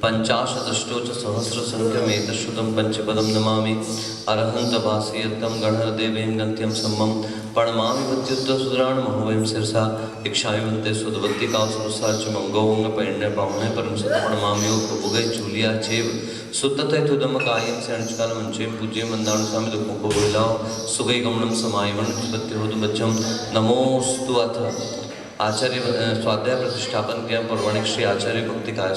पंचाशदष्टोच सहस्रसंख्यमेतश्रुतं पंचपदं नमामि अरहन्तवासियत्तं गणहृदेवेङ्गन्त्यं सम्मं प्रणमामि वद्युद्धसुरान् महोवयं शिरसा इक्षायुवन्ते सुदवत्तिकासुसाचमं गौङ्गपैण्यपावने परं सतप्रणमाम्योपभुगै चूलिया चेव सुततैतुदमकायं सेणचकालमञ्चें पूज्ये मन्दाणु स्वामी दुःखो बोलाओ सुगै गमनं समायमन चिपत्तिहोतुमज्जं नमोस्तु अथ आचार्य स्वाध्याय प्रतिष्ठापन के पौराणिक श्री आचार्य भक्ति काय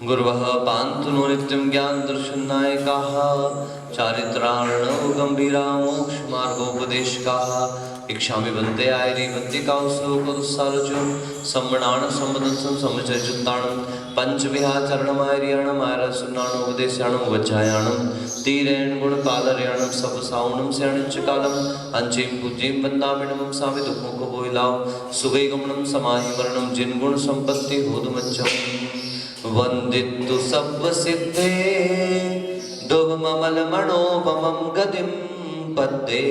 गुरुवः पान्तु नो नित्यं ज्ञान दर्शननायकाः चारित्रार्णव गंभीरा मोक्ष मार्गोपदेशकाः इच्छामि बन्ते आयरी बन्तिकासु कुदुस्सारजुन सम्मणान सम्मदंसं सम्मचरिताणं पंचविहाचरणमायरियाणं आयरसुनाणोपदेशाणं वज्जायाणं तीरेण गुणकालर्याणं सपसावणं स्याणिच्चकालम् अंचिं पूज्यं वन्दामिनं सामि दुःखों को बोइलाओ सुगैगमनं समाहिमरणं जिन गुण संपत्ति होदुमज्जम् वंदितु सब सिद्धे दुर्ममल मनोपमं गतिं पद्ये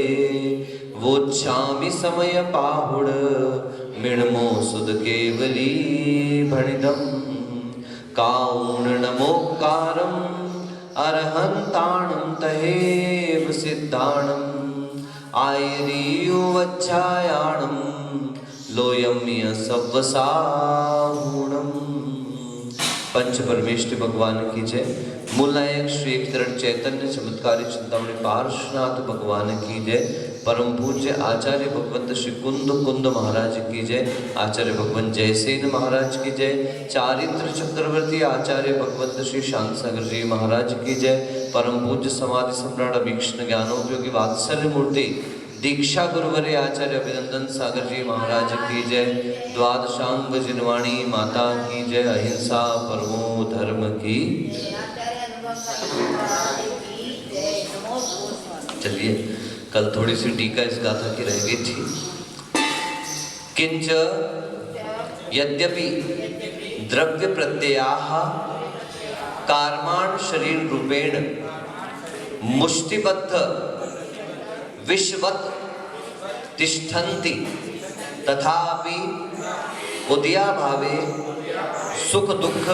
वोच्छामि समय पाहुड मिणमो सुद केवली भणिदं काउण नमोकारं अरहंताणं तहेव सिद्धाणं आयरियो वच्छायाणं लोयम्य सव्वसाहुणम् पंच परमेष्टि भगवान की जय। मूलनायक श्री एक चैतन्य चमत्कारी चिंतामणि पार्श्वनाथ भगवान की जय। परम पूज्य आचार्य भगवंत श्री कुंद महाराज की जय। आचार्य भगवंत जयसेन महाराज की जय। चारित्र चक्रवर्ती आचार्य भगवंत श्री शांत सागर जी महाराज की जय। परम पूज्य समाधि सम्राट अभीक्षण ज्ञानोपयोगी वात्सल्य मूर्ति दीक्षा गुरुवरे आचार्य अभिनंदन सागर जी महाराज की जय। द्वादशांग जिनवाणी माता की जय। अहिंसा परमो धर्म की। चलिए कल थोड़ी सी टीका इस गाथा की रह गई थी। किंच यद्यपि द्रव्य प्रत्ययाः कार्माण शरीर रूपेण मुष्टिबद्ध विश्वत तिष्ठन्ति तथापि उदया भावे सुख दुख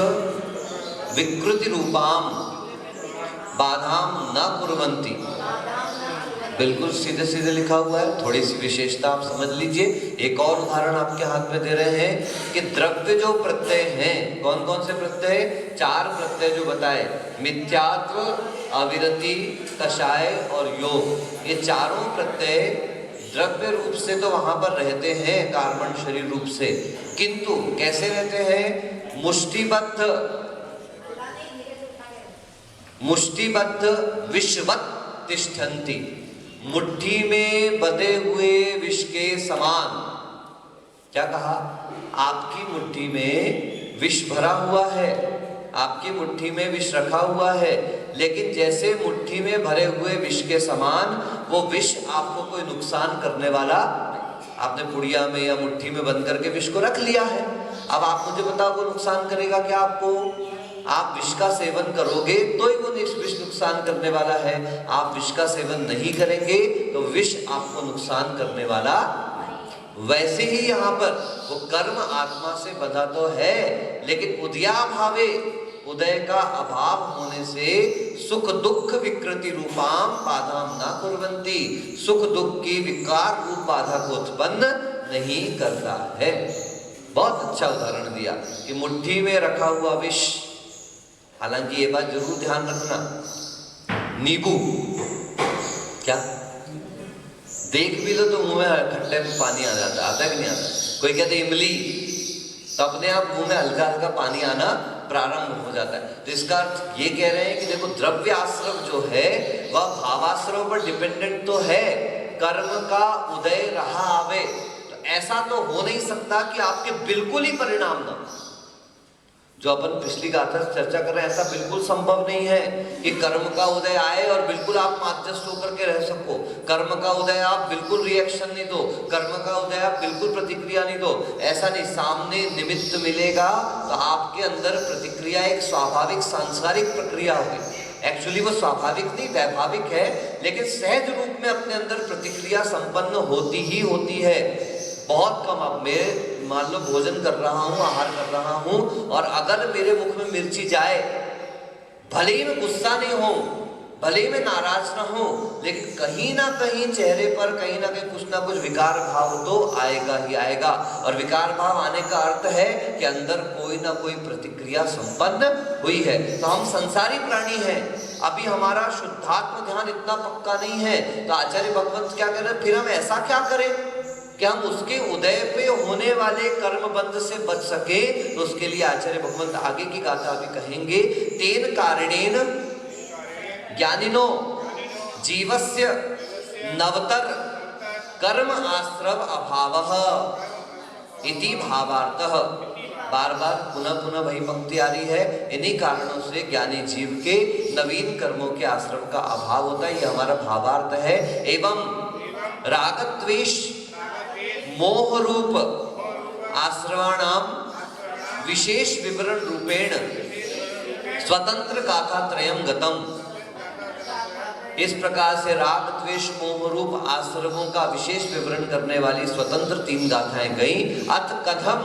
विकृति रूपाम बाधाम न कुर्वन्ति। बिल्कुल सीधे सीधे लिखा हुआ है। थोड़ी सी विशेषता आप समझ लीजिए। एक और उदाहरण आपके हाथ में दे रहे हैं कि द्रव्य जो प्रत्यय हैं, कौन कौन से प्रत्यय? चार प्रत्यय जो बताए, मिथ्यात्व, अविरति, कषाय और योग। ये चारों प्रत्यय द्रव्य रूप से तो वहां पर रहते हैं कार्बन शरीर रूप से, किंतु कैसे रहते हैं? मुष्टिबद्ध विश्वत तिष्ठन्ति, मुट्ठी में बंधे हुए विष के समान। क्या कहा? आपकी मुट्ठी में विष भरा हुआ है, आपकी मुट्ठी में विष रखा हुआ है, लेकिन जैसे मुट्ठी में भरे हुए विष के समान वो विष आपको कोई नुकसान करने वाला, आपने पुड़िया में या मुट्ठी में बंद करके विष को रख लिया है। अब आप मुझे बताओ वो नुकसान करेगा क्या आपको? आप विष का सेवन करोगे तो ही वो विष नुकसान करने वाला है। आप विष का सेवन नहीं करेंगे तो विष आपको नुकसान करने वाला। वैसे ही यहाँ पर वो कर्म आत्मा से बंधा तो है, लेकिन उदया भावे, उदय का अभाव होने से सुख दुख विकृति रूपाम बाधाम ना कुर्वन्ति, सुख दुख की विकार रूप बाधा को उत्पन्न नहीं करता है। बहुत अच्छा उदाहरण दिया कि मुट्ठी में रखा हुआ विष, हालांकि ये बात जरूर ध्यान रखना, नींबू क्या देख भी लो तो मुंह में खट्टे में पानी आ जाता, आता है कि नहीं आता? कोई कहते इमली, तो अपने आप मुंह में हल्का हल्का पानी आना प्रारंभ हो जाता है। तो इसका अर्थ ये कह रहे हैं कि देखो द्रव्य आश्रव जो है वह भावाश्रव पर डिपेंडेंट तो है, कर्म का उदय रहा आवे, तो ऐसा तो हो नहीं सकता कि आपके बिल्कुल ही परिणाम ना, जो अपन पिछली गाथा से चर्चा कर रहे हैं, ऐसा बिल्कुल संभव नहीं है कि कर्म का उदय आए और बिल्कुल आप माध्यस्थ होकर के रह सको। कर्म का उदय आप बिल्कुल रिएक्शन नहीं दो, कर्म का उदय आप बिल्कुल प्रतिक्रिया नहीं दो, ऐसा नहीं। सामने निमित्त मिलेगा तो आपके अंदर प्रतिक्रिया एक स्वाभाविक सांसारिक प्रक्रिया होगी। एक्चुअली वो स्वाभाविक नहीं, वैभाविक है, लेकिन सहज रूप में अपने अंदर प्रतिक्रिया संपन्न होती ही होती है। बहुत कम। अब मैं मान लो भोजन कर रहा हूँ, आहार कर रहा हूँ, और अगर मेरे मुख में मिर्ची जाए, भले ही मैं गुस्सा नहीं हूँ, भले ही मैं नाराज ना हूँ, लेकिन कहीं ना कहीं चेहरे पर कहीं ना कहीं कुछ ना कुछ विकार भाव तो आएगा ही आएगा। और विकार भाव आने का अर्थ है कि अंदर कोई ना कोई प्रतिक्रिया संपन्न हुई है। तो हम संसारी प्राणी हैं, अभी हमारा शुद्धात्म ध्यान इतना पक्का नहीं है। तो आचार्य भगवंत क्या कह रहे हैं, फिर हम ऐसा क्या करें कि हम उसके उदय पे होने वाले कर्म बंध से बच सके। तो उसके लिए आचार्य भगवंत आगे की गाथा भी कहेंगे, तेन कारणेन ज्ञानिनो जीवस्य नवतर कर्म आश्रव अभावः इति भावार्थः। बार बार पुनः पुनः वही पंक्ति आ रही है। इन्हीं कारणों से ज्ञानी जीव के नवीन कर्मों के आश्रम का अभाव होता है, ये हमारा भावार्थ है। एवं रागद्वेष मोह रूप आश्रवाणाम विशेष विवरण रूपेण स्वतंत्र गाथा त्रयम गतम। इस प्रकार से राग द्वेष मोह रूप आश्रमों का विशेष विवरण करने वाली स्वतंत्र 3 गाथाएं गई। अथ कथम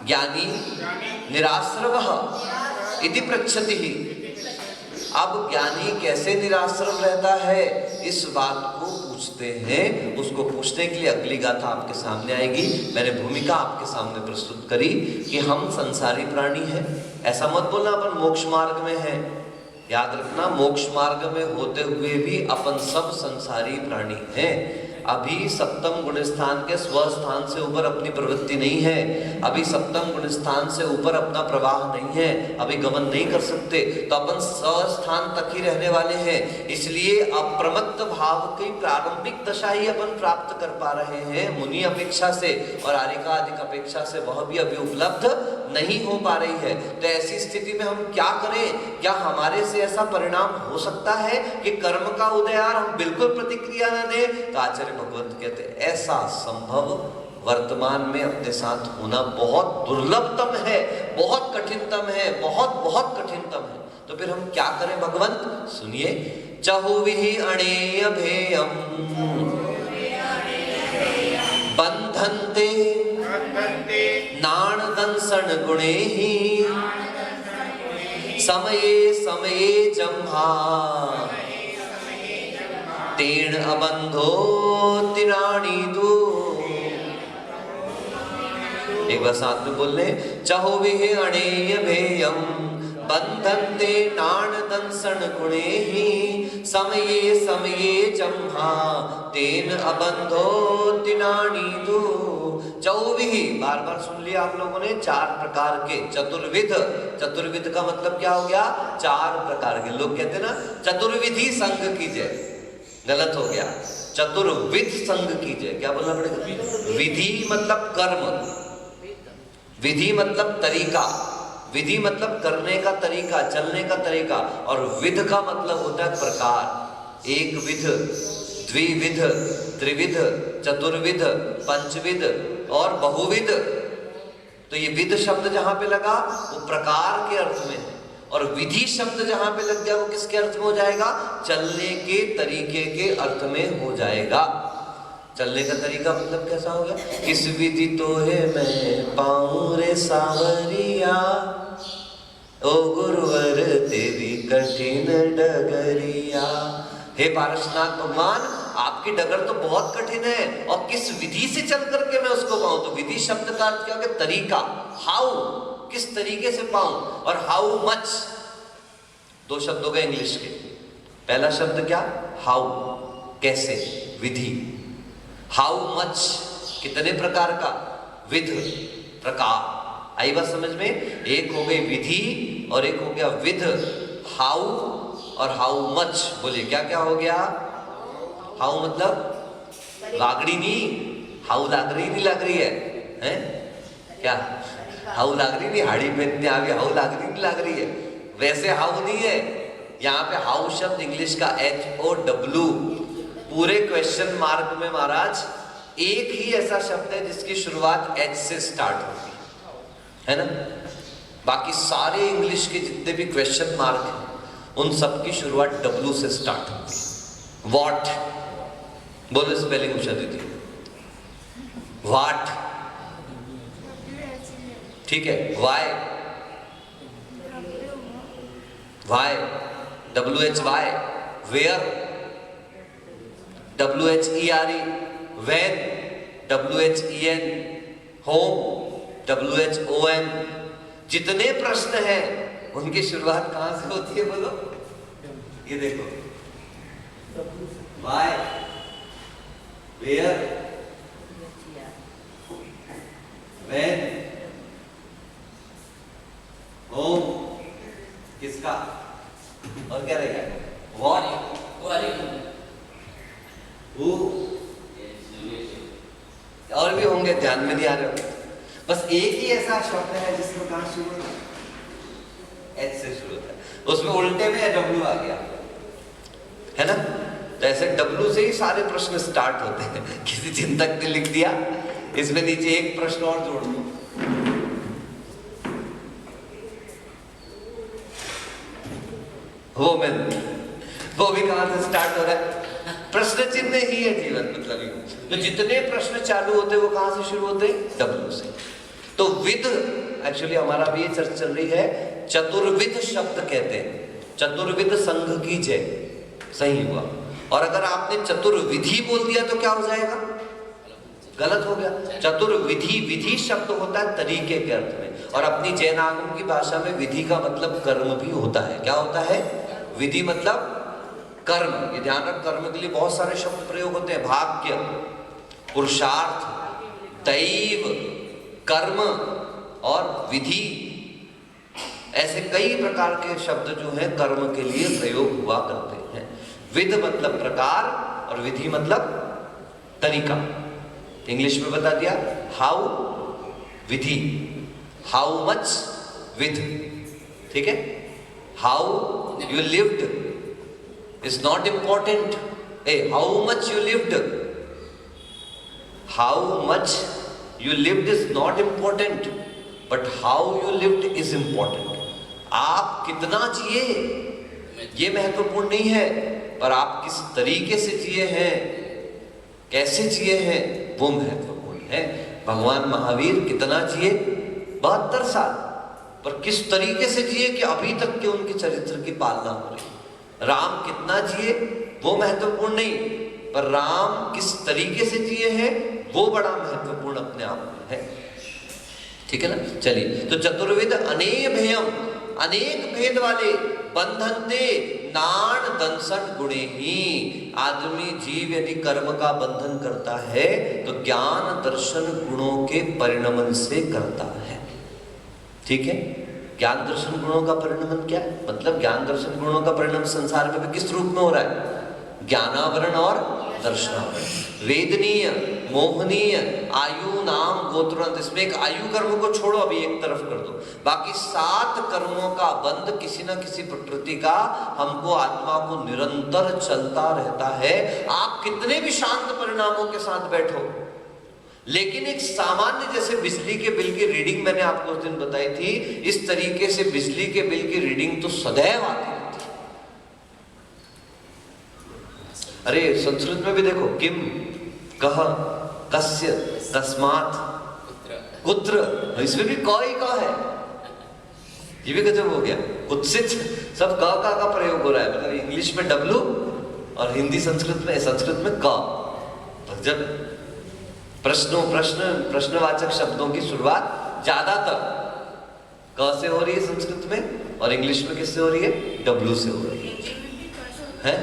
ज्ञानी निराश्रवः इति पृच्छति। अब ज्ञानी कैसे निराश्रव रहता है, इस बात को पूछते हैं। उसको पूछने के लिए अगली गाथा आपके सामने आएगी। मैंने भूमिका आपके सामने प्रस्तुत करी कि हम संसारी प्राणी हैं। ऐसा मत बोलना अपन मोक्ष मार्ग में हैं। याद रखना, मोक्ष मार्ग में होते हुए भी अपन सब संसारी प्राणी हैं। अभी सप्तम गुण स्थान के स्वस्थान से ऊपर अपनी प्रवृत्ति नहीं है, अभी सप्तम गुण स्थान से ऊपर अपना प्रवाह नहीं है, अभी गमन नहीं कर सकते। तो अपन स्वस्थान तक ही रहने वाले हैं। इसलिए अप्रमत्त भाव की प्रारंभिक दशा ही अपन प्राप्त कर पा रहे हैं मुनि अपेक्षा से, और आर्यिका आदि अपेक्षा से वह भी अभी उपलब्ध नहीं हो पा रही है। तो ऐसी स्थिति में हम क्या करें? क्या हमारे से ऐसा परिणाम हो सकता है कि कर्म का उदय हम बिल्कुल प्रतिक्रिया न दें? तो आचार्य भगवंत कहते हैं ऐसा संभव वर्तमान में अपने साथ होना बहुत दुर्लभतम है, बहुत कठिनतम है, बहुत बहुत कठिनतम है। तो फिर हम क्या करें भगवंत? सुनिए, चहुविहि अणेय भेयम बंधन्ते नाण दंसन गुणे ही समये समये जम्हा तेण अबंधो तिराणी दो। एक बार साथ में बोल ले, चहुविहि अणेय भेयम बंधन्ते नाण दंसन गुणे ही समये समये जम्हा तेन अबंधो तिनाणी दो। चौविहि, बार बार सुन लिया आप लोगों ने, 4 प्रकार के चतुर्विध। चतुर्विध का मतलब क्या हो गया? 4 प्रकार के। लोग कहते हैं ना चतुर्विधि संग कीजिए, गलत हो गया। चतुर्विध संग कीजिए, क्या बोलना पड़ेगा? विधि मतलब कर्म, विधि मतलब तरीका, विधि मतलब करने का तरीका, चलने का तरीका, और विध का मतलब होता है प्रकार। एक विध, द्विविध, त्रिविध, चतुर्विध, पंचविध और बहुविध। तो ये विध शब्द जहां पे लगा वो प्रकार के अर्थ में है, और विधि शब्द जहां पे लग गया वो किसके अर्थ में हो जाएगा? चलने के तरीके के अर्थ में हो जाएगा। चलने का तरीका मतलब कैसा हो गया? किस विधि तो है मैं पाऊं रे सावरिया, ओ गुरुवर तेरी कठिन डगरिया। हे पारसनाथ भगवान, आपकी डगर तो बहुत कठिन है, और किस विधि से चल करके मैं उसको पाऊं? तो विधि शब्द का अर्थ क्या हो गया? तरीका। हाउ, किस तरीके से पाऊं, और हाउ मच, 2 शब्द हो गए इंग्लिश के। पहला शब्द क्या? हाउ, कैसे, विधि। हाउ मच, कितने प्रकार का, विध, प्रकार। आई बात समझ में? एक हो गई विधि और एक हो गया विध। हाउ और हाउ मच, बोलिए क्या क्या हो गया? हाउ मतलब लागड़ी नहीं, हाउ लागड़ी नहीं लग रही है, हैं क्या? हाउ लागड़ी नहीं, हाड़ी पहनने आ गई, हाउ लागड़ी नहीं लग रही है, वैसे हाउ नहीं है। यहाँ पे हाउ शब्द इंग्लिश का HOW, पूरे क्वेश्चन मार्क में महाराज एक ही ऐसा शब्द है जिसकी शुरुआत H से स्टार्ट होती है ना? बाकी सारे इंग्लिश के जितने भी क्वेश्चन मार्क हैं उन सब की शुरुआत W से स्टार्ट होती है। वॉट, बोलो स्पेलिंग उषा दीदी। वाट, ठीक है। Why, why, WHY, where, WHERE, when, WHEN, whom, WHOM। जितने प्रश्न हैं उनकी शुरुआत कहां से होती है बोलो? ये देखो, वाई, वेयर, वैन, होम, किसका और क्या रहेगा? व्हाट, हु, और भी होंगे, ध्यान में नहीं आ रहे होंगे। बस एक ही ऐसा शब्द है जिसमें कहां शुरू होता है? H से शुरू होता है। उसमें उल्टे में W आ गया है ना? तो ऐसे W से ही सारे प्रश्न स्टार्ट होते हैं। किसी चिंतक ने लिख दिया इसमें नीचे एक प्रश्न और जोड़ दो, वो भी कहां से स्टार्ट हो रहा है? प्रश्न चिन्ह ही है जीवन, मतलब तो जितने प्रश्न चालू होते हैं वो कहां से शुरू होते हैं? W से। तो विद, एक्चुअली हमारा भी ये चर्चा चल रही है, चतुर्विद शब्द कहते हैं। चतुर्विद संघ की जय, सही हुआ। और अगर आपने चतुर्विधि बोल दिया तो क्या हो जाएगा? गलत हो गया। चतुर्विधि, विधि शब्द होता है तरीके के अर्थ में, और अपनी जैन आगम की भाषा में विधि का मतलब कर्म भी होता है। क्या होता है? विधि मतलब कर्म। ये ध्यान रख, कर्म के लिए बहुत सारे शब्द प्रयोग होते हैं। भाग्य, पुरुषार्थ, दैव, कर्म और विधि, ऐसे कई प्रकार के शब्द जो हैं कर्म के लिए प्रयोग हुआ करते हैं। विध मतलब प्रकार और विधि मतलब तरीका। इंग्लिश में बता दिया, हाउ विधि, हाउ मच विध, ठीक है। How you lived is not important, how much you lived, how much you lived is not important, but how you lived is important. आप कितना जिए ये महत्वपूर्ण नहीं है, पर आप किस तरीके से जिए हैं, कैसे जिए हैं, वो महत्वपूर्ण है। भगवान महावीर कितना जिए? 72 साल, पर किस तरीके से जिए कि अभी तक के उनके चरित्र की पालना हो रही। राम कितना जिए वो महत्वपूर्ण नहीं, पर राम किस तरीके से जिए हैं वो बड़ा महत्वपूर्ण अपने आप में है, ठीक है ना। चलिए, तो चतुर्विद अनेभेयम, अनेक भेद वाले, बंधनते नाण दंसन गुणे ही। आदमी जीव यदि कर्म का बंधन करता है तो ज्ञान दर्शन गुणों के परिणमन से करता है, ठीक है। ज्ञान दर्शन गुणों का परिणमन क्या है? मतलब ज्ञान दर्शन गुणों का परिणाम संसार में भी किस रूप में हो रहा है? ज्ञानावरण और दर्शनावरण। वेदनीय, मोहनीय, आयु, नाम, गोत्र। इसमें एक आयु कर्म को छोड़ो, अभी एक तरफ कर दो। बाकी 7 कर्मों का बंध किसी न किसी प्रकृति का हमको, आत्मा को निरंतर चलता रहता है। आप कितने भी शांत परिणामों के साथ बैठो, लेकिन एक सामान्य, जैसे बिजली के बिल की रीडिंग मैंने आपको उस दिन बताई थी, इस तरीके से बिजली के बिल की रीडिंग तो सदैव आती रहती है। अरे संस्कृत में भी देखो, किम, कह, कस्य, तस्मात्, कुत्र, इसमें भी क ही क है। ये भी गजब हो गया। कुत्सित, सब क का प्रयोग हो रहा है। मतलब इंग्लिश में W और हिंदी संस्कृत में क। तो जब प्रश्नवाचक शब्दों की शुरुआत ज्यादातर क से हो रही है संस्कृत में, और इंग्लिश में किससे हो रही है? W से हो रही है।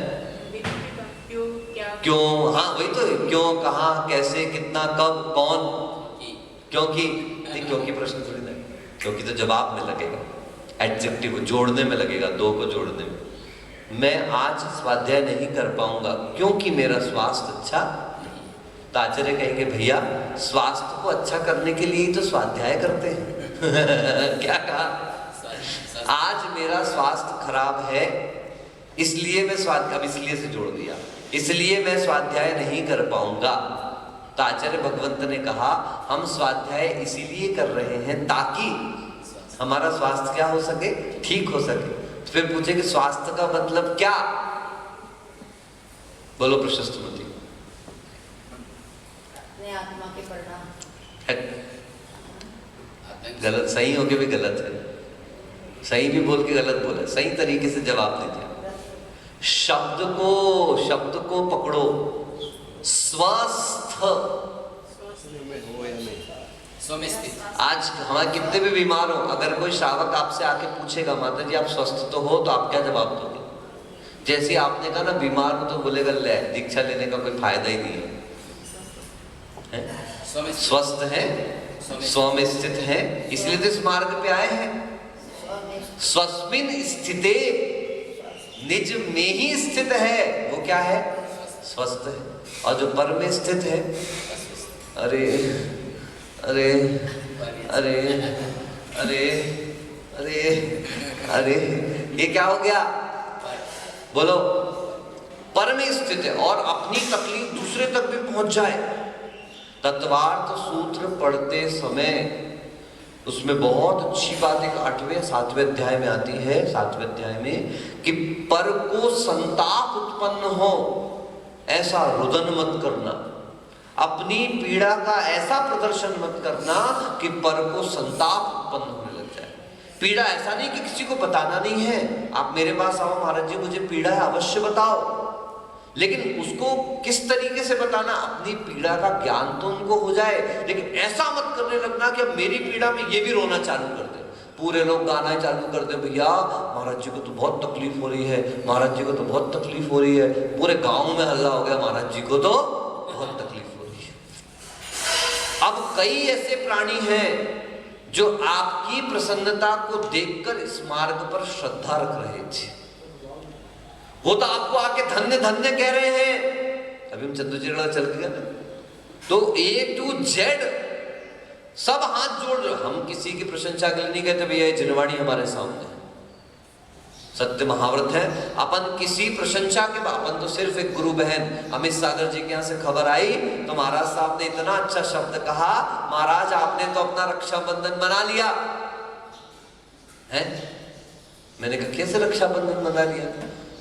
क्यों, हाँ वही तो, क्यों, कहाँ, कैसे, कितना, कब, कौन, क्योंकि। नहीं, क्योंकि प्रश्न थोड़ी ना, क्योंकि तो जवाब में लगेगा, एडजेक्टिव जोड़ने में लगेगा, दो को जोड़ने में। मैं आज स्वाध्याय नहीं कर पाऊंगा क्योंकि मेरा स्वास्थ्य अच्छा। तो आचार्य कहेंगे भैया स्वास्थ्य को अच्छा करने के लिए ही तो स्वाध्याय करते हैं। क्या कहा? आज मेरा स्वास्थ्य खराब है इसलिए मैं स्वाध्याय, अब इसलिए से जोड़ दिया, इसलिए मैं स्वाध्याय नहीं कर पाऊंगा। तो आचार्य भगवंत ने कहा हम स्वाध्याय इसीलिए कर रहे हैं ताकि हमारा स्वास्थ्य क्या हो सके, ठीक हो सके। तो फिर पूछेंगे स्वास्थ्य का मतलब क्या? बोलो प्रशस्तमती। आत्मा के परिणाम। गलत, सही हो के भी गलत है, सही भी बोल के गलत बोले। सही तरीके से जवाब दीजिए। शब्द को पकड़ो। स्वस्थ, आज हमारे कितने भी बीमार हो, अगर कोई श्रावक आपसे आके पूछेगा माता जी आप स्वस्थ तो हो, तो आप क्या जवाब दोगे? जैसे आपने कहा ना बीमार हो, तो बोलेगा ले दीक्षा लेने का कोई फायदा ही नहीं है, स्वस्थ है, स्व में स्थित है, इसलिए तो इस मार्ग पे आए हैं। स्वस्मिन स्थिते, निज में ही स्थित है, वो क्या है? स्वस्थ है। और जो पर में स्थित है, अरे अरे अरे अरे अरे अरे ये क्या हो गया? बोलो, पर में स्थित है और अपनी तकलीफ दूसरे तक भी पहुंच जाए। तत्वार्थ सूत्र पढ़ते समय उसमें बहुत अच्छी बात एक 8वें 7वें अध्याय में आती है, 7वें अध्याय में, कि पर को संताप उत्पन्न हो ऐसा रुदन मत करना, अपनी पीड़ा का ऐसा प्रदर्शन मत करना कि पर को संताप उत्पन्न होने लग जाए। पीड़ा ऐसा नहीं कि किसी को बताना नहीं है, आप मेरे पास आओ महाराज जी मुझे पीड़ा है, अवश्य बताओ, लेकिन उसको किस तरीके से बताना, अपनी पीड़ा का ज्ञान तो उनको हो जाए, लेकिन ऐसा मत करने लगना कि अब मेरी पीड़ा में ये भी रोना चालू कर दे। पूरे लोग गाना ही चालू कर दे, भैया महाराज जी को तो बहुत तकलीफ हो रही है, महाराज जी को तो बहुत तकलीफ हो रही है, पूरे गांव में हल्ला हो गया महाराज जी को तो बहुत तकलीफ हो रही है। अब कई ऐसे प्राणी हैं जो आपकी प्रसन्नता को देखकर इस मार्ग पर श्रद्धा रख रहे थे, वो तो आपको आके धन्य धन्य कह रहे हैं। अभी हम चंद्रजीड़ा चल गया ना, तो A to Z सब हाथ जोड़ रहे। हम किसी की प्रशंसा के लिए नहीं कहते भैया जिनवाड़ी हमारे सामने है, सत्य महाव्रत है। अपन किसी प्रशंसा के, अपन तो सिर्फ एक गुरु बहन अमित सागर जी के यहाँ से खबर आई तो महाराज साहब ने इतना अच्छा शब्द कहा, महाराज आपने तो अपना रक्षाबंधन बना लिया है। मैंने कहा कैसे रक्षाबंधन बना लिया?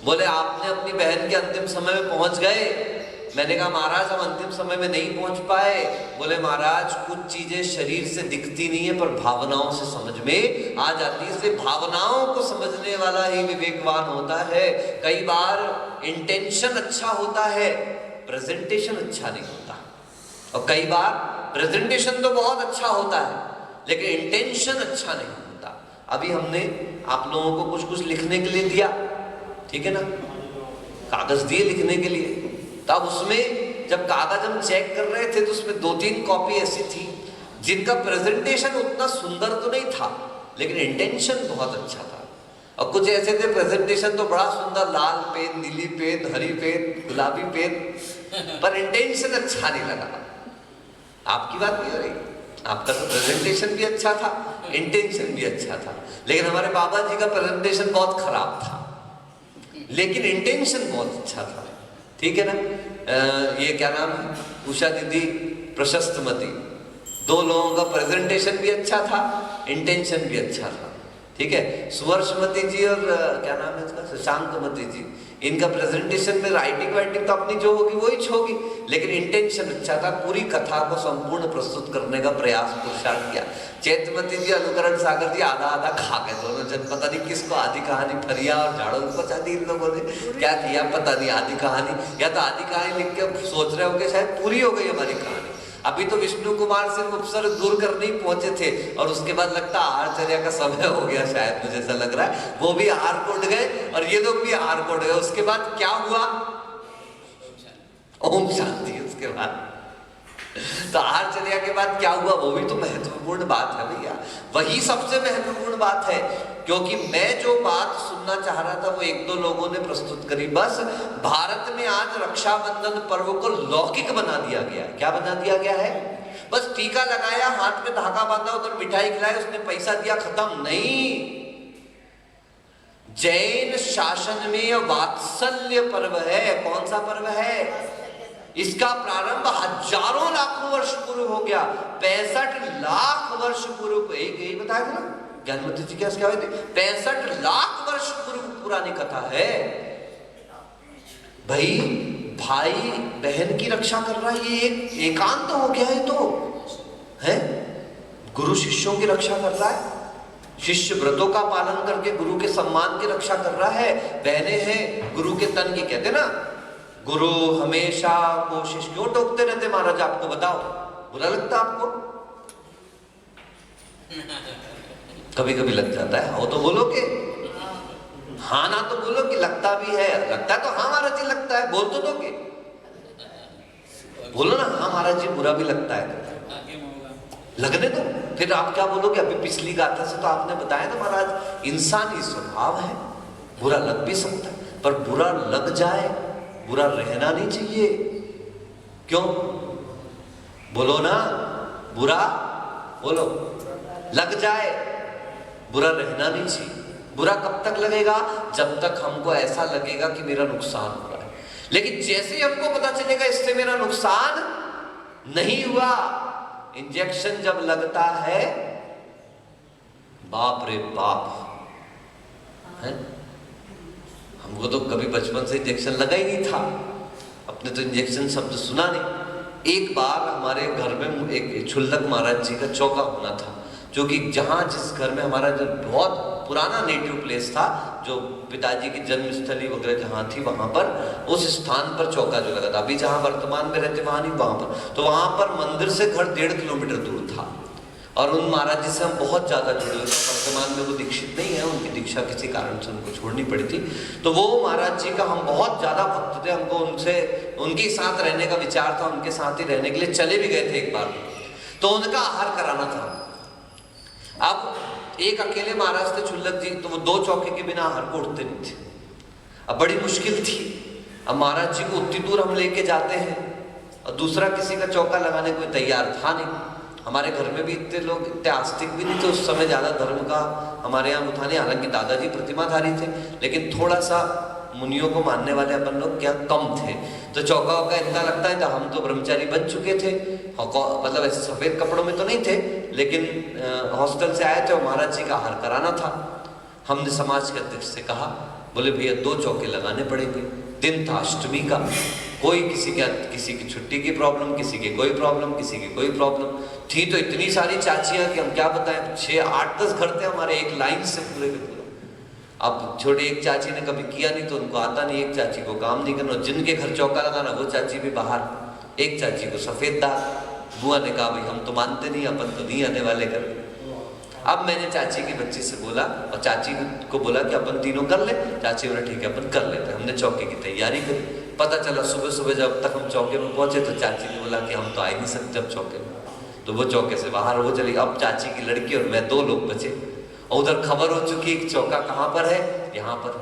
बोले आपने अपनी बहन के अंतिम समय में पहुंच गए। मैंने कहा महाराज हम अंतिम समय में नहीं पहुंच पाए। बोले महाराज कुछ चीजें शरीर से दिखती नहीं है पर भावनाओं से समझ में आ जाती है, इसलिए भावनाओं को समझने वाला ही विवेकवान होता है। कई बार इंटेंशन अच्छा होता है, प्रेजेंटेशन अच्छा नहीं होता, और कई बार प्रेजेंटेशन तो बहुत अच्छा होता है लेकिन इंटेंशन अच्छा नहीं होता। अभी हमने आप लोगों को कुछ कुछ लिखने के लिए दिया, ठीक है ना, कागज दिए लिखने के लिए, तब उसमें जब कागज हम चेक कर रहे थे तो उसमें 2-3 कॉपी ऐसी थी जिनका प्रेजेंटेशन उतना सुंदर तो नहीं था लेकिन इंटेंशन बहुत अच्छा था, और कुछ ऐसे थे प्रेजेंटेशन तो बड़ा सुंदर, लाल पेन, नीली पेन, हरी पेन, गुलाबी पेन, पर इंटेंशन अच्छा नहीं लगा। आपकी बात नहीं हो रही, आपका तो प्रेजेंटेशन भी अच्छा था, इंटेंशन भी अच्छा था, लेकिन हमारे बाबा जी का प्रेजेंटेशन बहुत खराब था लेकिन इंटेंशन बहुत अच्छा था, ठीक है ना। ये क्या नाम है, उषा दीदी, प्रशस्तमती, 2 लोगों का प्रेजेंटेशन भी अच्छा था, इंटेंशन भी अच्छा था, ठीक है। सुवर्षमती जी और क्या नाम है इसका, शशांकमती जी, इनका प्रेजेंटेशन में राइटिंग तो अपनी जो होगी वही होगी, लेकिन इंटेंशन अच्छा था, पूरी कथा को संपूर्ण प्रस्तुत करने का प्रयास पुरुषार्थ किया। चैतमती जी, अनुकरण सागर जी आधा आधा खा गए दोनों जन, पता नहीं किसको आधी कहानी फरिया और झाड़ू पता नहीं इन लोगों ने क्या किया, पता नहीं आधी कहानी, या तो आधी कहानी लिख के सोच रहे होंगे शायद पूरी हो गई हमारी कहानी। अभी तो विष्णु कुमार सिर्फ उपसर्ग दूर करने ही पहुंचे थे और उसके बाद लगता आहारचर्या का समय हो गया शायद, मुझे ऐसा लग रहा है, वो भी आहार को उठ गए और ये लोग भी आहार को उठ गए। उसके बाद क्या हुआ, ओम शांति। उसके बाद तो आहारचर्या के बाद क्या हुआ, वो भी तो महत्वपूर्ण बात है भैया, वही सबसे महत्वपूर्ण बात है। क्योंकि मैं जो बात सुनना चाह रहा था वो एक दो लोगों ने प्रस्तुत करी। बस भारत में आज रक्षाबंधन पर्व को लौकिक बना दिया गया है। क्या बना दिया गया है? बस टीका लगाया, हाथ में धागा बांधा, उधर मिठाई खिलाई, उसने पैसा दिया, खत्म। नहीं, जैन शासन में यह वात्सल्य पर्व है। कौन सा पर्व है? इसका प्रारंभ हजारों लाखों वर्ष पूर्व हो गया। 65 लाख वर्ष पूर्व, यही बताया था ना ज्ञानमती जी क्या 65 लाख वर्ष पूर्व पुरानी कथा है। भाई बहन की रक्षा कर रहा है, ये एक एकांत हो गया है। तो है गुरु शिष्यों की रक्षा कर रहा है, शिष्य व्रतों का पालन करके गुरु के सम्मान की रक्षा कर रहा है। बहनें हैं गुरु के तन की, कहते ना गुरु हमेशा कोशिश। क्यों टोकते रहते महाराज? आपको बताओ, बुरा लगता आपको? कभी कभी लग जाता है। हो तो बोलो कि हाँ, ना तो बोलो कि लगता भी है। लगता तो हाँ महाराज जी लगता है, बोल तो दो कि बोलो ना हाँ महाराज जी बुरा भी लगता है, लगने दो। फिर आप क्या बोलोगे? अभी पिछली गाथा से तो आपने बताया ना महाराज, इंसानी स्वभाव है, बुरा लग भी सकता है, पर बुरा लग जाए, बुरा रहना नहीं चाहिए। क्यों? बोलो ना, बुरा बोलो, लग जाए, बुरा रहना नहीं चाहिए। बुरा कब तक लगेगा? जब तक हमको ऐसा लगेगा कि मेरा नुकसान हो रहा है। लेकिन जैसे ही हमको पता चलेगा इससे मेरा नुकसान नहीं हुआ, इंजेक्शन जब लगता है, बाप रे बाप है। हमको तो कभी बचपन से इंजेक्शन लगा ही नहीं था, अपने तो इंजेक्शन शब्द सुना नहीं। एक बार हमारे घर में एक छुल्लक महाराज जी का चौका होना था, जो कि जहाँ जिस घर में हमारा जो बहुत पुराना नेटिव प्लेस था, जो पिताजी की जन्मस्थली वगैरह जहाँ थी, वहाँ पर उस स्थान पर चौका जो लगा था। अभी जहाँ वर्तमान में रहते वहाँ नहीं, वहाँ पर। तो वहाँ पर मंदिर से घर 1.5 किलोमीटर दूर था, और उन महाराज जी से हम बहुत ज़्यादा जुड़े हुए थे। वर्तमान में वो दीक्षित नहीं है, उनकी दीक्षा किसी कारण से उनको छोड़नी पड़ी थी। तो वो महाराज जी का हम बहुत ज़्यादा भक्त थे, हमको उनसे उनके साथ रहने का विचार था, उनके साथ ही रहने के लिए चले भी गए थे एक बार। तो उनका आहार कराना था। अब एक अकेले महाराज थे छुल्लक जी, तो वो 2 चौके के बिना आहार को उठते नहीं थे। अब बड़ी मुश्किल थी। अब महाराज जी को उतनी दूर हम लेके जाते हैं, और दूसरा किसी का चौका लगाने कोई तैयार था नहीं। हमारे घर में भी इतने लोग इतने आस्तिक भी नहीं थे उस समय, ज़्यादा धर्म का हमारे यहाँ था नहीं। हालांकि दादाजी प्रतिमाधारी थे, लेकिन थोड़ा सा मुनियों को मानने वाले अपन लोग क्या कम थे। तो चौका वौका इतना लगता है, तो हम तो ब्रह्मचारी बन चुके थे, मतलब ऐसे सफ़ेद कपड़ों में तो नहीं थे, लेकिन हॉस्टल से आए थे और महाराज जी का आहार कराना था। हमने समाज के अध्यक्ष से कहा, बोले भैया 2 चौके लगाने पड़ेंगे। दिन था अष्टमी का, कोई किसी की छुट्टी की प्रॉब्लम, किसी की कोई प्रॉब्लम, किसी की कोई प्रॉब्लम थी। तो इतनी सारी चाचियाँ कि हम क्या बताएं, 6, 8, 10 घर थे हमारे, एक लाइन से पूरे के पूरे। अब छोटे एक चाची ने कभी किया नहीं, तो उनको आता नहीं, एक चाची को काम नहीं करना, जिनके घर चौका लगाना वो चाची भी बाहर, एक चाची को सफ़ेद दाग। बुआ ने कहा भाई हम तो मानते नहीं, अपन तो नहीं आने वाले घर। अब मैंने चाची की बच्ची से बोला, और चाची को बोला कि अपन तीनों कर ले। चाची बोला ठीक है अपन कर लेते। हमने चौके की तैयारी करी। पता चला सुबह सुबह जब तक हम चौके में पहुंचे, तो चाची ने बोला कि हम तो आ ही नहीं सकते अब चौके में। तो वो चौके से बाहर हो चली। अब चाची की लड़की और मैं 2 लोग बचे, और उधर खबर हो चुकी कि चौका कहाँ पर है, यहाँ पर।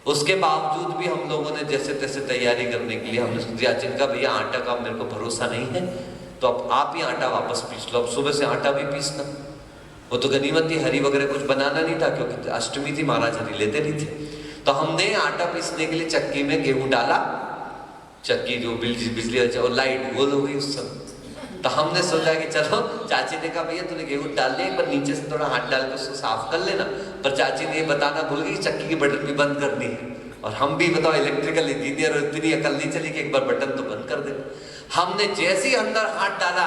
उसके बावजूद भी हम लोगों ने जैसे तैसे तैयारी करने के लिए हमने सोचा, चाची का भैया आटा का मेरे को भरोसा नहीं है, तो अब आप ही आटा वापस पीस लो। अब सुबह से आटा भी पीसना, वो तो गनीमत थी, हरी वगैरह कुछ बनाना नहीं था, क्योंकि अष्टमी थी, महाराज हरी लेते नहीं थे। तो हमने आटा पीसने के लिए चक्की में गेहूं डाला। चक्की जो बिजली और लाइट गोल हो गई उस समय। तो हमने सोचा कि चलो, चाची ने कहा भैया तूने गेहूं डाल लिया, एक बार नीचे से थोड़ा हाथ डाल के उसको साफ कर लेना। पर चाची ने ये बताना भूल गई कि चक्की की बटन भी बंद करनी है, और हम भी बताओ इलेक्ट्रिकल इंजीनियर, और इतनी अकल नहीं चली कि एक बार बटन तो बंद कर दे। हमने जैसे ही अंदर हाथ डाला,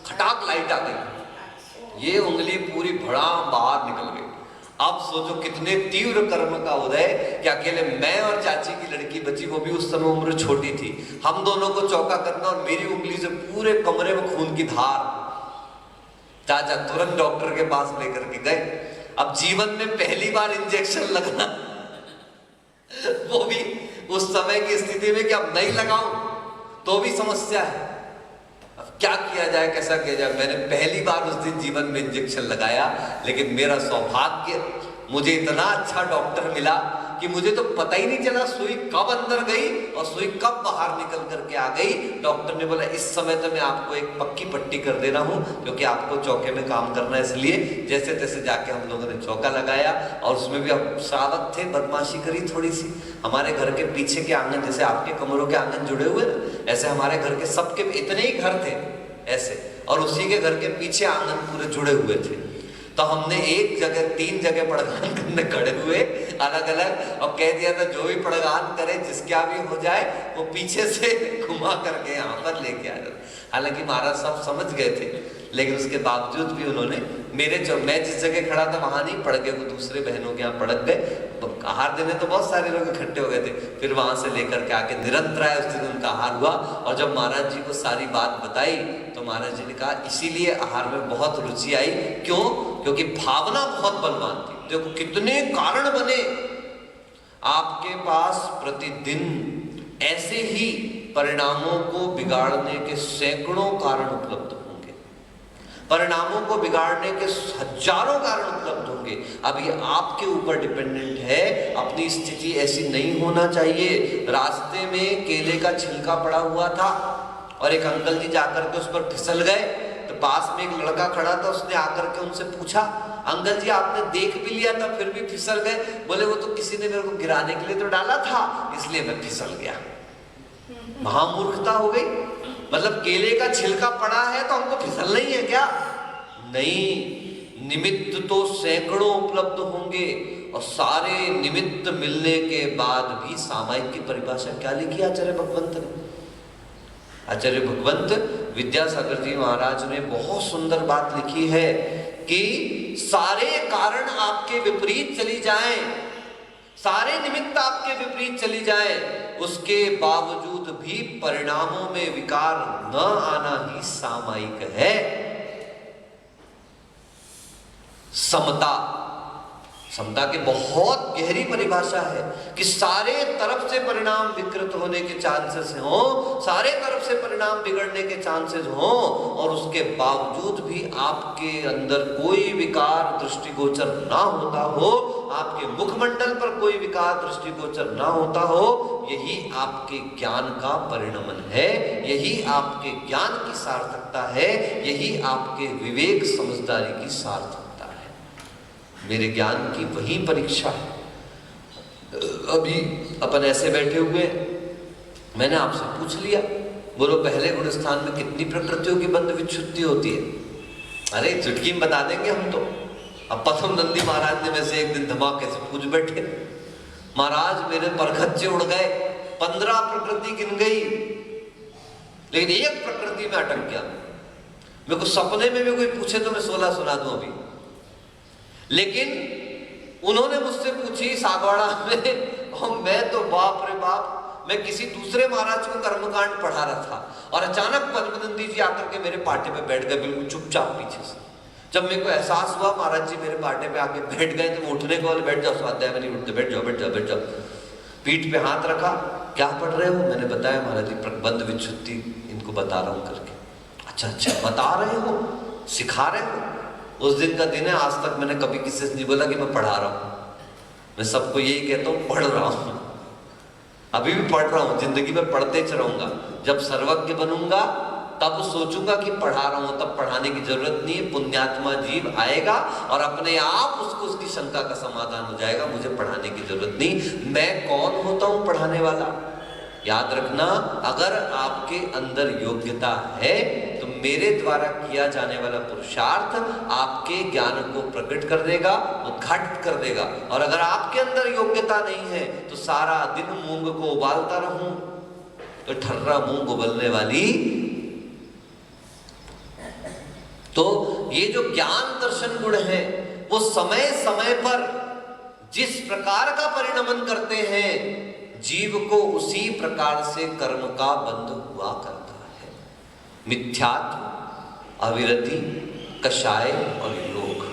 खटाक लाइट आ गई, ये उंगली पूरी भड़ाम बाहर निकल गई। अब सोचो कितने तीव्र कर्म का उदय कि अकेले मैं और चाची की लड़की बची, वो भी उस समय उम्र छोटी थी, हम दोनों को चौका करना, और मेरी उंगली से पूरे कमरे में खून की धार। चाचा तुरंत डॉक्टर के पास लेकर के गए। अब जीवन में पहली बार इंजेक्शन लगना, वो भी उस समय की स्थिति में कि अब नहीं लगाऊं तो भी समस्या है। अब क्या किया जाए, कैसा किया जाए। मैंने पहली बार उस दिन जीवन में इंजेक्शन लगाया, लेकिन मेरा सौभाग्य, मुझे इतना अच्छा डॉक्टर मिला कि मुझे तो पता ही नहीं चला सुई कब अंदर गई और सुई कब बाहर निकल करके आ गई। डॉक्टर ने बोला इस समय तो मैं आपको एक पक्की पट्टी कर दे रहा हूँ, क्योंकि आपको चौके में काम करना है, इसलिए जैसे तैसे जाके हम लोगों ने चौका लगाया। और उसमें भी हम सावध थे, बदमाशी करी थोड़ी सी। हमारे घर के पीछे के आंगन, जैसे आपके कमरों के आंगन जुड़े हुए ना, ऐसे हमारे घर के सबके इतने ही घर थे ऐसे, और उसी के घर के पीछे आंगन पूरे जुड़े हुए थे। तो हमने एक जगह 3 जगह पड़गान करने खड़े हुए अलग अलग, और कह दिया था जो भी पड़गान करे, जिसका भी हो जाए, वो पीछे से घुमा करके यहाँ पर लेके आ जाए। हालांकि महाराज सब समझ गए थे, लेकिन उसके बावजूद भी उन्होंने मैं जिस जगह खड़ा था वहां नहीं पड़ गए, वो दूसरे बहनों के यहाँ पड़क गए। आहार देने तो बहुत सारे लोग इकट्ठे हो गए थे। फिर वहां से लेकर के आके निरंतर उस दिन उनका आहार हुआ। और जब महाराज जी को सारी बात बताई तो महाराज जी ने कहा इसीलिए आहार में बहुत रुचि आई। क्यों? क्योंकि भावना बहुत बलवान थी। देखो कितने कारण बने आपके पास, प्रतिदिन ऐसे ही परिणामों को बिगाड़ने के सैकड़ों कारण उपलब्ध होंगे, परिणामों को बिगाड़ने के हजारों कारण उपलब्ध होंगे। अब ये आपके ऊपर डिपेंडेंट है, अपनी स्थिति ऐसी नहीं होना चाहिए। रास्ते में केले का छिलका पड़ा हुआ था और एक अंकल जी जाकर के उस पर फिसल गए, तो पास में एक लड़का खड़ा था, उसने आकर के उनसे पूछा अंकल जी आपने देख भी लिया था फिर भी फिसल गए? बोले वो तो किसी ने मेरे को गिराने के लिए तो डाला था, इसलिए मैं फिसल गया। महामूर्खता हो गई। मतलब केले का छिलका पड़ा है तो हमको फिसलना ही है क्या? नहीं, निमित्त तो सैकड़ों उपलब्ध होंगे, और सारे निमित्त मिलने के बाद भी सामायिक की परिभाषा क्या लिखी आचार्य भगवंत ने? आचार्य भगवंत विद्यासागर जी महाराज ने बहुत सुंदर बात लिखी है कि सारे कारण आपके विपरीत चली जाएं, सारे निमित्त आपके विपरीत चली जाए, उसके बावजूद भी परिणामों में विकार न आना ही सामायिक है। समता, समता की बहुत गहरी परिभाषा है कि सारे तरफ से परिणाम विकृत होने के चांसेस हो, सारे तरफ से परिणाम बिगड़ने के चांसेस हो, और उसके बावजूद भी आपके अंदर कोई विकार दृष्टिगोचर ना होता हो, आपके मुखमंडल पर कोई विकार दृष्टिगोचर ना होता हो, यही आपके ज्ञान का परिणमन है, यही आपके ज्ञान की सार्थकता है, यही आपके विवेक समझदारी की सार्थकता। मेरे ज्ञान की वही परीक्षा है। अभी अपन ऐसे बैठे हुए, मैंने आपसे पूछ लिया, बोलो पहले गुण स्थान में कितनी प्रकृतियों की बंध विच्छुत्ति होती है? अरे चुटकी में बता देंगे हम तो। अब प्रथम नंदी महाराज ने वैसे एक दिन धमाके से पूछ बैठे, महाराज मेरे परखच्चे उड़ गए, 15 प्रकृति गिन गई, लेकिन एक प्रकृति में अटक गया। मेरे को सपने में भी कोई पूछे तो मैं 16 सुना दूं अभी। लेकिन उन्होंने मुझसे पूछी सागवाड़ा में, और मैं तो बाप रे बाप, मैं किसी दूसरे महाराज को कर्मकांड पढ़ा रहा था और अचानक पद्मनंदी जी आकर के मेरे पाटे पे बैठ गए, बिल्कुल चुपचाप पीछे से। जब मेरे को एहसास हुआ महाराज जी मेरे पाटे पे आके बैठ गए, तो उठने को बोले बैठ जाओ, स्वाध्याय में नहीं उठते, बैठ जाओ बैठ जाओ बैठ जाओ। पीठ पे हाथ रखा, क्या पढ़ रहे हो? मैंने बताया महाराज जी बंध विच्छुत्ति इनको बता रहा हूँ करके। अच्छा अच्छा बता रहे हो, सिखा रहे हो? उस दिन का दिन है, आज तक मैंने कभी किसी से नहीं बोला कि मैं पढ़ा रहा हूँ। मैं सबको यही कहता हूँ पढ़ रहा हूँ, अभी भी पढ़ रहा हूँ, जिंदगी में पढ़ते रहूंगा। जब सर्वज्ञ बनूंगा तब सोचूंगा कि पढ़ा रहा हूँ, तब पढ़ाने की जरूरत नहीं है। पुण्यात्मा जीव आएगा और अपने आप उसको उसकी शंका का समाधान हो जाएगा, मुझे पढ़ाने की जरूरत नहीं। मैं कौन होता हूँ पढ़ाने वाला? याद रखना, अगर आपके अंदर योग्यता है तो मेरे द्वारा किया जाने वाला पुरुषार्थ आपके ज्ञान को प्रकट कर देगा, उद्घाटित कर देगा। और अगर आपके अंदर योग्यता नहीं है तो सारा दिन मूंग को उबालता रहूं तो ठर्रा मूंग उबलने वाली। तो ये जो ज्ञान दर्शन गुण है वो समय समय पर जिस प्रकार का परिणमन करते हैं, जीव को उसी प्रकार से कर्म का बंध हुआ करता है। मिथ्यात्व, अविरति, कषाय और योग।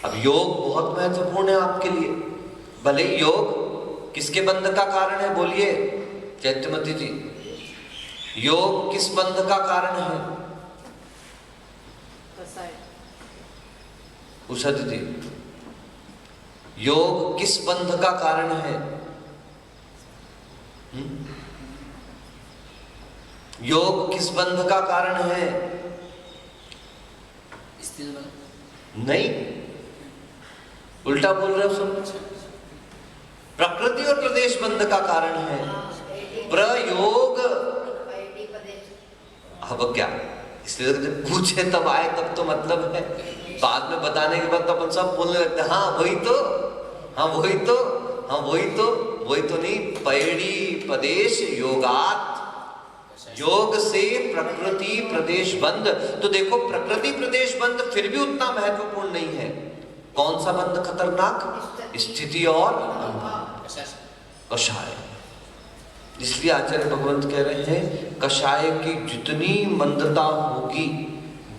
अब योग बहुत महत्वपूर्ण है आपके लिए। भले योग किसके बंध का कारण है? बोलिए चैत्यमती जी, योग किस बंध का कारण है? पूछा दीदी, योग किस बंध का कारण है? योग किस बंध का कारण है? नहीं, उल्टा बोल रहे हो सब। प्रकृति और प्रदेश बंध का कारण है प्रयोग। अब क्या, इसलिए जब पूछे तब आए, तब तो मतलब है। बाद में बताने के बाद तो अपन सब बोलने लगते हैं हाँ वही तो, हाँ वही तो, हाँ वही तो, वही तो नहीं। पैड़ी प्रदेश योगात, योग से प्रकृति प्रदेश बंध। तो देखो प्रकृति प्रदेश बंध फिर भी उतना महत्वपूर्ण नहीं है। कौन सा बंध खतरनाक? स्थिति और कषाय। इसलिए आचार्य भगवंत कह रहे हैं कषाय की जितनी मंदता होगी,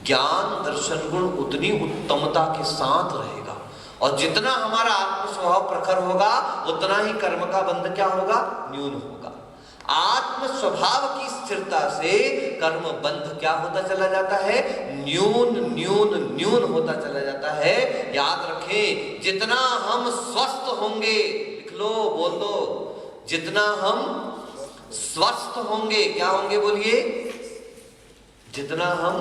ज्ञान दर्शन गुण उतनी उत्तमता के साथ रहेगा। और जितना हमारा आत्म स्वभाव प्रखर होगा, उतना ही कर्म का बंध क्या होगा? न्यून होगा। आत्म स्वभाव की स्थिरता से कर्म बंध क्या होता चला जाता है? न्यून न्यून न्यून होता चला जाता है। याद रखें, जितना हम स्वस्थ होंगे, लिख लो, बोल दो, जितना हम स्वस्थ होंगे, क्या होंगे बोलिए? जितना हम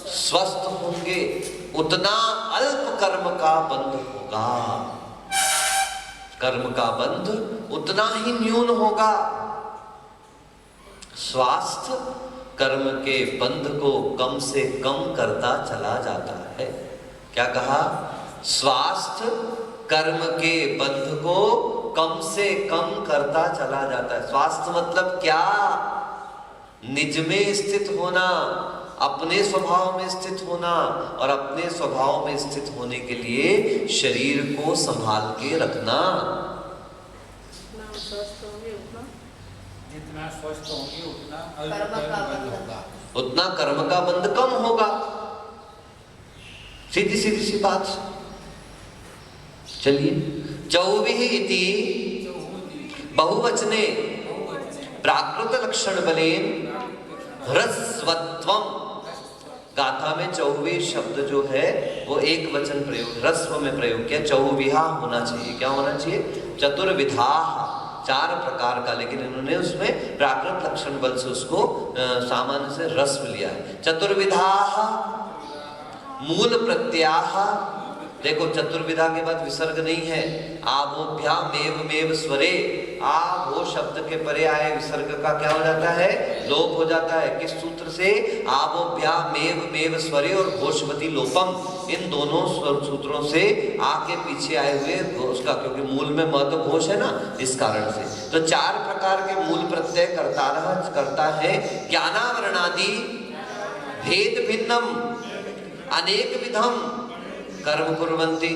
स्वस्थ होंगे उतना अल्प कर्म का बंध होगा, कर्म का बंध उतना ही न्यून होगा। स्वास्थ्य कर्म के बंध को कम से कम करता चला जाता है। क्या कहा? स्वास्थ्य कर्म के बंध को कम से कम करता चला जाता है। स्वास्थ्य मतलब क्या? निज में स्थित होना, अपने स्वभाव में स्थित होना। और अपने स्वभाव में स्थित होने के लिए शरीर को संभाल के रखना। जितना स्वस्थ होंगे उतना होगा, उतना कर्म का बंध कम होगा। सीधी सीधी सी बात। चलिए, चौविह इति बहुवचने प्राकृत लक्षण बलेन ह्रस्वत्वम। गाथा में चौवे शब्द जो है वो एक वचन प्रयोग, ह्रस्व में प्रयोग किया। चौविहा होना चाहिए, क्या होना चाहिए? चतुर्विधा, चार प्रकार का, लेकिन इन्होंने उसमें प्राकृत लक्षण बल से उसको सामान्य से रस्व लिया है। चतुर्विधा मूल प्रत्याह। देखो चतुर्विधा के बाद विसर्ग नहीं है। आभोभ्याम मेव मेव स्वरे, आ वो शब्द के परे आए विसर्ग का क्या हो जाता है? लोप हो जाता है। किस सूत्र से? आभोभ्याम मेव मेव स्वरे और घोषवती लोपम, इन दोनों सूत्रों से आके पीछे आए हुए घोष का, क्योंकि मूल में म तो घोष है ना, इस कारण से। तो चार प्रकार के मूल प्रत्यय करता है। ज्ञानावरणादि भेद भिन्नम अनेक विधम कर्म कुर्वन्ति।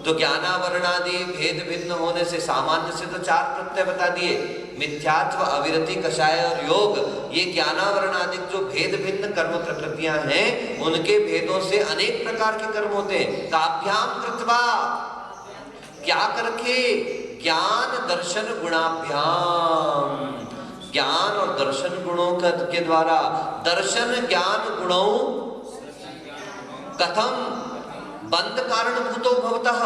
तो ज्ञानावरणादि भेद भिन्न होने से सामान्य से तो चार प्रत्यय बता दिए, मिथ्यात्व, अविरति, कषाय और योग। ये ज्ञानावरणादि जो भेद भिन्न कर्म प्रकृतियां हैं, उनके भेदों से अनेक प्रकार के कर्म होते हैं। काभ्याम कृत्वा, क्या करके? ज्ञान दर्शन गुणाभ्याम। ज्ञान और दर्शन गुणों के द्वारा। दर्शन ज्ञान गुणों कथम बंध कारण भूतो भवतः।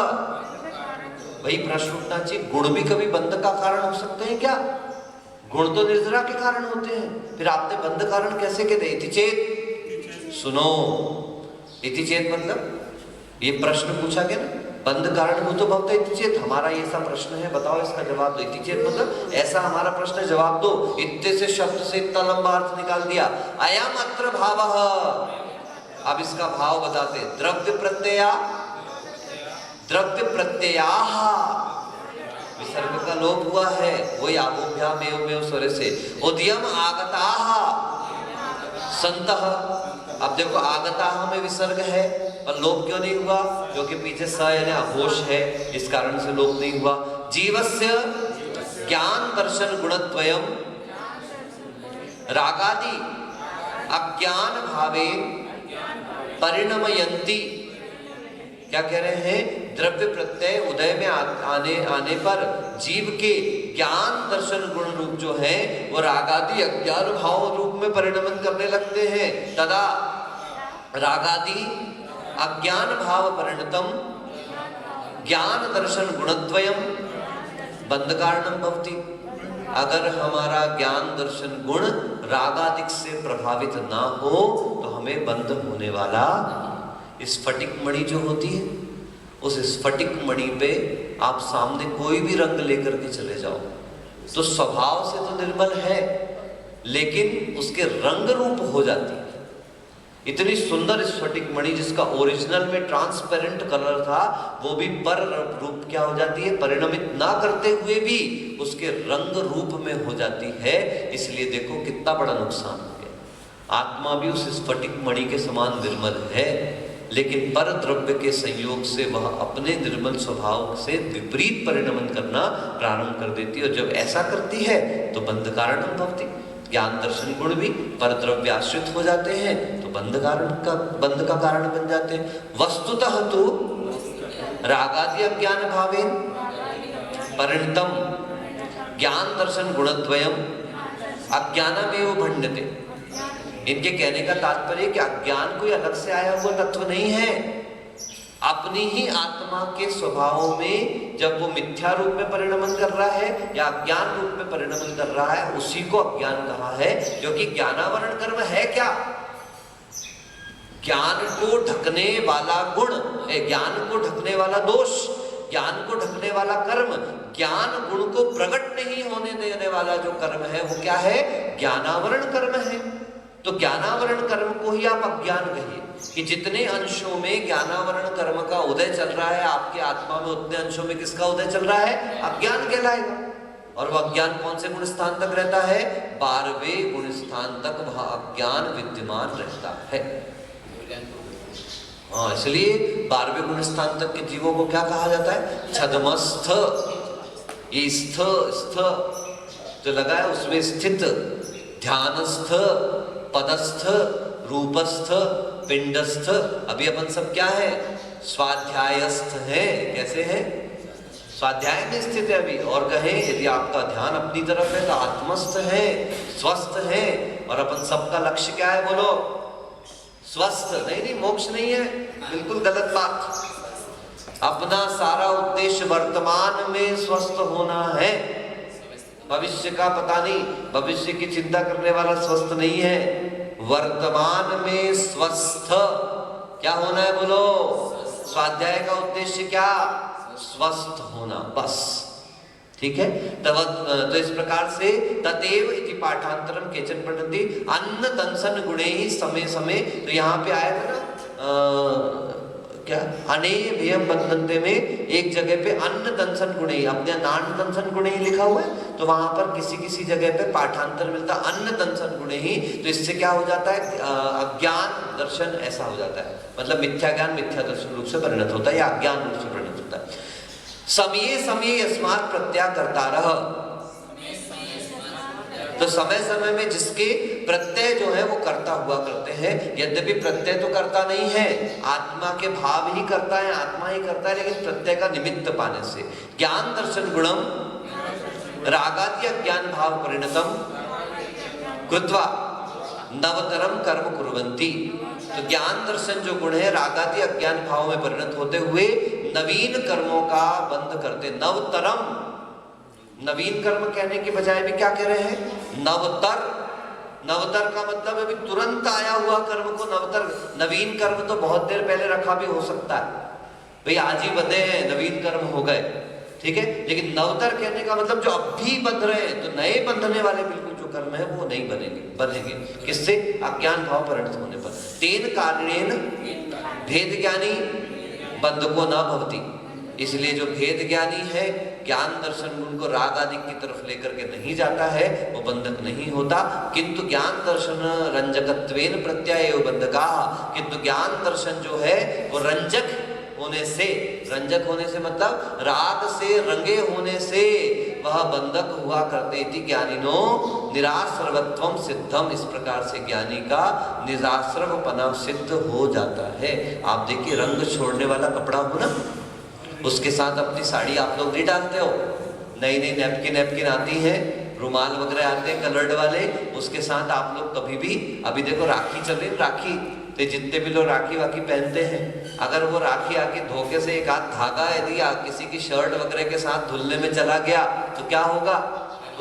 वही प्रश्न उठना चाहिए, गुण भी कभी बंध का कारण हो सकते हैं क्या? गुण तो निर्जरा के कारण होते हैं, फिर आपने बंध कारण कैसे कहते? इति चेत, सुनो, इति चेत मतलब ये प्रश्न पूछा गया ना, बंध कारण भूतो भवतः इति चेत। हमारा ये ऐसा प्रश्न है, बताओ इसका जवाब दो। इति चेत मतलब ऐसा हमारा प्रश्न है, जवाब दो। इत्ते से शब्द से इतना लंबा अर्थ निकाल दिया। अयम अत्र भावः, अब इसका भाव बताते। द्रव्य प्रत्यया, द्रव्य प्रत्ययाः, विसर्ग का लोप हुआ है, वही आभोभ्याम मेव मेव स्वरे से। उद्यम आगताः संतः। अब देखो आगताः में विसर्ग है और लोप क्यों नहीं हुआ? क्योंकि पीछे स यानी अघोष है, इस कारण से लोप नहीं हुआ। जीवस्य ज्ञान दर्शन गुणद्वयम रागादि अज्ञान भावे परिणमयन्ति। क्या कह रहे हैं? द्रव्य प्रत्यय उदय में आने पर जीव के ज्ञान दर्शन गुण रूप जो है वो रागादि अज्ञान भाव रूप में परिणमन करने लगते हैं। तदा रागादि अज्ञान भाव परिणतम ज्ञान दर्शन गुणद्वयम बंध कारणम भवति। अगर हमारा ज्ञान दर्शन गुण रागादिक से प्रभावित ना हो तो हमें बंध होने वाला। स्फटिक मणि जो होती है, उस स्फटिक मणि पे आप सामने कोई भी रंग लेकर के चले जाओ तो स्वभाव से तो निर्मल है, लेकिन उसके रंग रूप हो जाती है। इतनी सुंदर स्फटिक मणि जिसका ओरिजिनल में ट्रांसपेरेंट कलर था, वो भी पर रूप क्या हो जाती है, परिणमित ना करते हुए भी उसके रंग रूप में हो जाती है। इसलिए देखो कितना बड़ा नुकसान हो गया। आत्मा भी उस स्फटिक मणि के समान निर्मल है, लेकिन पर द्रव्य के संयोग से वह अपने निर्मल स्वभाव से विपरीत परिणमन करना प्रारंभ कर देती है। और जब ऐसा करती है तो बंध कारणम भवति। ज्ञान दर्शन गुण भी पर द्रव्य आश्रित हो जाते हैं तो बंध का कारण बन जाते हैं। वस्तुतः तो रागादि अज्ञान भावेन परिणतम ज्ञान दर्शन गुणद्वयम अज्ञानमेव भण्यते। इनके कहने का तात्पर्य कि अज्ञान कोई अलग से आया हुआ तत्व नहीं है। अपनी ही आत्मा के स्वभाव में जब वो मिथ्या रूप में परिणमन कर रहा है या अज्ञान रूप में परिणमन कर रहा है, उसी को अज्ञान कहा है। क्योंकि ज्ञानावरण कर्म है क्या? ज्ञान को ढकने वाला गुण, ज्ञान को ढकने वाला दोष, ज्ञान को ढकने वाला कर्म, ज्ञान गुण को प्रकट नहीं होने देने वाला जो कर्म है वो क्या है? ज्ञानावरण कर्म है। तो ज्ञानावरण कर्म को ही आप अज्ञान कहिए कि जितने अंशों में ज्ञानावरण कर्म का उदय चल रहा है आपके आत्मा में, उतने अंशों में किसका उदय चल रहा है? अज्ञान कहलाएगा। और वह अज्ञान कौन से गुण स्थान तक रहता है? 12वें गुण स्थान तक वह अज्ञान विद्यमान रहता है। हाँ, इसलिए 12वें गुण स्थान तक के जीवों को क्या कहा जाता है? छद्मस्थ। ये स्थ जो लगा है उसमें स्थित, ध्यानस्थ, पदस्थ, रूपस्थ, पिंडस्थ। अभी अपन सब क्या है? स्वाध्यायस्थ है। कैसे है? स्वाध्याय में स्थित है अभी। और कहें यदि आपका ध्यान अपनी तरफ है तो आत्मस्थ है, स्वस्थ है। और अपन सबका लक्ष्य क्या है? बोलो। स्वस्थ नहीं, मोक्ष नहीं है, बिल्कुल गलत बात। अपना सारा उद्देश्य वर्तमान में स्वस्थ होना है। भविष्य का पता नहीं, भविष्य की चिंता करने वाला स्वस्थ नहीं है। वर्तमान में स्वस्थ क्या होना है? बोलो। स्वाध्याय का उद्देश्य क्या? स्वस्थ होना, बस। ठीक है। तो इस प्रकार से तदेव इति पाठांतरम केचन पठन्ति अन्न दंसन गुणे ही समय समय। तो यहाँ पे आया था ना क्या? अनेय भेयम बंधनते में एक जगह पे अन्न दंसन गुणे, अपने नान दंसन गुणे ही लिखा हुआ है, तो वहां पर किसी किसी जगह पे पाठांतर मिलता अन्न दंसन गुणे ही। तो इससे क्या हो जाता है? अज्ञान दर्शन ऐसा हो जाता है, मतलब मिथ्या ज्ञान मिथ्या दर्शन रूप से परिणत होता है या अज्ञान रूप से परिणत होता है। समये समये यस्मात् प्रत्याकर्तारः, तो समय समय में जिसके प्रत्यय जो है वो करता हुआ करते हैं। यद्यपि प्रत्यय तो करता नहीं है, आत्मा के भाव ही करता है, आत्मा ही करता है, लेकिन प्रत्यय का निमित्त पाने से ज्ञान दर्शन गुणम रागादि अज्ञान भाव परिणतम कृत्वा नवतरम कर्म कुर्वन्ति। तो ज्ञान दर्शन जो गुण है रागादि अज्ञान भाव में परिणत होते हुए नवीन कर्मों का बंध करते। नवतरम, नवीन कर्म कहने के बजाय भी क्या कह रहे हैं? नवतर। नवतर का मतलब अभी तुरंत आया हुआ कर्म को नवतर। नवीन कर्म तो बहुत देर पहले रखा भी हो सकता है, भाई आज ही बंधे हैं, नवीन कर्म हो गए, ठीक है। लेकिन नवतर कहने का मतलब जो अब भी बंध रहे हैं, तो नए बंधने वाले बिल्कुल जो कर्म है वो नहीं बनेंगे। किससे? अज्ञान भाव परिणत होने पर। तेन कारणेन भेद ज्ञानी बंधको न भवति। इसलिए जो भेद ज्ञानी है, ज्ञान दर्शन गुण को राग आदि की तरफ लेकर के नहीं जाता है, वो बंधक नहीं होता। किंतु ज्ञान दर्शन रंजकत्वेन प्रत्यय बंधका। किंतु ज्ञान दर्शन जो है वो रंजक होने से, रंजक होने से मतलब राग से रंगे होने से वह बंधक हुआ करते थी। ज्ञानिनो निराश्रवत्वम सिद्धम। इस प्रकार से ज्ञानी का निराश्रवपना सिद्ध हो जाता है। आप देखिए, रंग छोड़ने वाला कपड़ा हो ना, उसके साथ अपनी साड़ी आप लोग नहीं डालते हो। नई नई नैपकिन आती है, रुमाल वगैरह आते हैं कलर्ड वाले, उसके साथ आप लोग कभी भी, अभी देखो राखी चल रही, राखी तो जितने भी लोग राखी वाखी पहनते हैं, अगर वो राखी आके धोखे से एक आध धागा यदि किसी की शर्ट वगैरह के साथ धुलने में चला गया तो क्या होगा,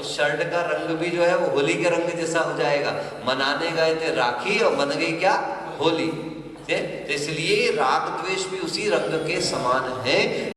उस शर्ट का रंग भी जो है वो होली के रंग जैसा हो जाएगा। मनाने गए थे राखी और मन गई क्या, होली। तो इसलिए राग द्वेष भी उसी रंग के समान है।